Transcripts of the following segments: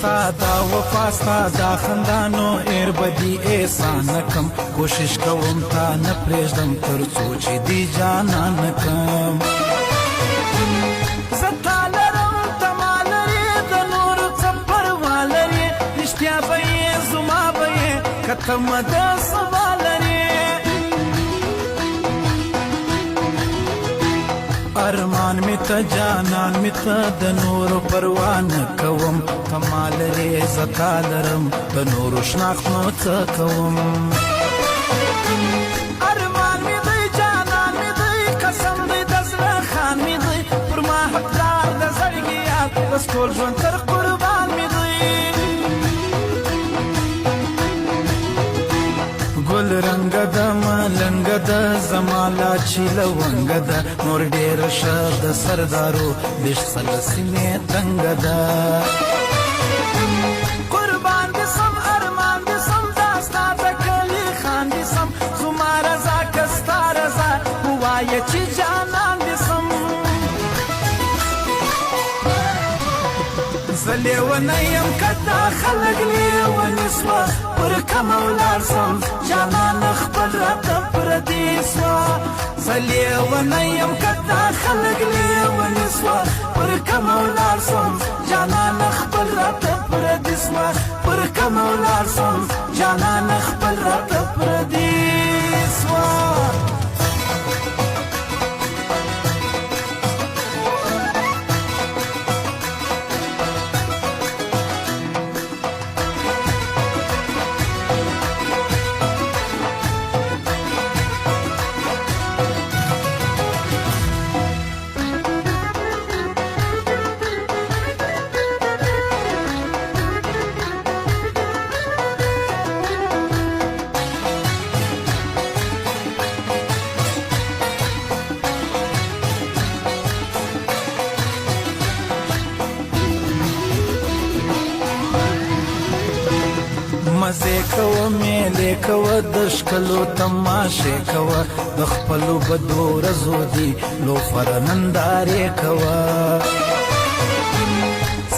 ستا دا وفا ستا دا خندانو ایر بدی احسان کم کوشش کوم تا نه پرېږدم تر څو چې دی جانان کم زه تا لرم ته ما لرې د نورو څه پروا لرې رښتیا به یې زما به یې که ته مه د سبا لرې ارمان می ته جانان می ته د نورو پروا نه کوم ته ما لرې زه تا لرم د نورو شناخت نو څه کوم ارمان می دی جانان می دی قسم دی د زړه خان می دی پر ما حقدار د زړګي یاد بس ټول ژوند تر قربان می دی ګل رنګه ده ملنګه ده زما لا چې لونګه ده نور ډېره ښه د سردارو ویښ څله سیمې تنګه ده قربان دې سم ارمان دې سم دا ستا د کلي خان دې سم زما رضا که ستا رضا ووایه چې جانان دې سم زه لیونی یم که دا خلک لیوني سوه پر کمه ولاړ سم جانانه خپل راته پردي سوه زه لیونی یم که دا خلک لیوني سوه پر کمه ولاړ سم جانانه خپل راته پردي سوه پر کمه ولاړ سم جانانه خپل راته پردي سوه مزې کوه میلې کوه د ښکلو تماشې کوه د خپلو بدو ورځو دي لوفره نندارې کوه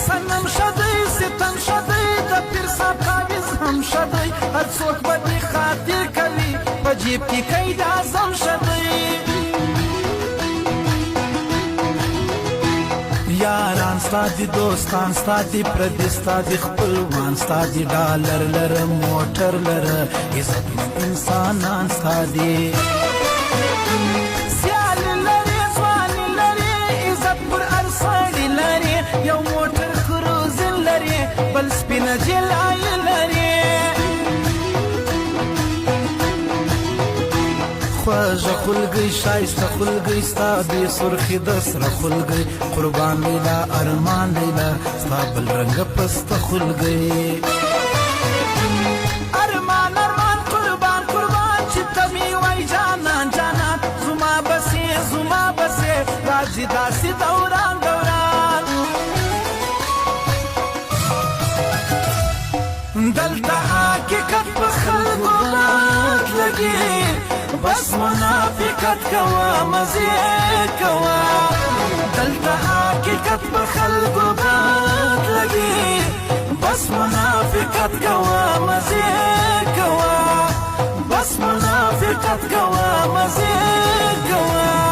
صنم ښه دی ستم ښه دی د پیر صاحب تعویض هم ښه دی هر څوک به دې خاطر کوي په جیب کې قید اعظم ښه دی یاران ستا دي دوستان ستا دي پردي ستا دي خپلوان ستا دي ډالر لره موټر لره عزتمن انسانان ستا دي سیالي لرې ځواني لرې عزت پر هر سړي لرې یو موټر کروزن لرې بل سپینه جلایي لرې خوږه خلګۍ ښایسته خلګۍ ستا بې سرخي د سره خلګۍ قربان لیلا ارمان لیلا ستا بل رنګه پسته خلګۍ ارمان ارمان قربان قربان چې ته مې وای جانان جانان زما بسې راځي داسې دوران دوران دلته حقیقت په خلکو بد لګي بس منافقت کوه مزې کوه دلته حقیقت په خلکو بد لګي بس منافقت کوه مزې کوه بس منافقت کوه مزې کوه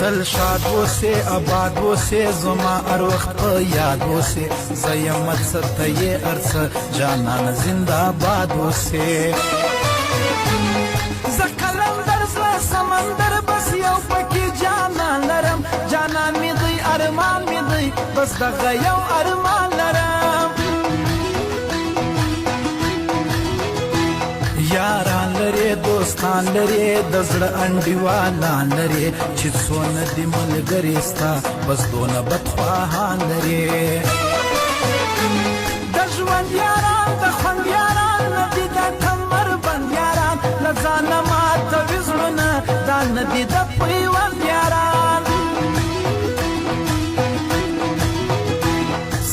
تل شاد اوسې آباد اوسې زما هر وخت په یاد اوسې زه یم څه ته یې هر څه جانانه زنده باد اوسې زه قلندر زړه سمندر بس یو پکې جانان لرم جانان مې دی ارمان مې دی بس دغه یو ارمان لرم یاران لرې دوستان لرې د زړه انډیوالان لرې چې څونه دې ملګري ستا بس دونه بدخواهان لرې ندی د پیوند یاران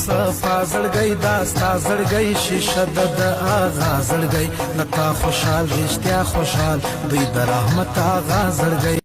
صفا زړګی دا ستا زړګی شیشه د آغا زړګی نتا خوشحال رښتیا خوشحال دوی د رحمت آغا زړګی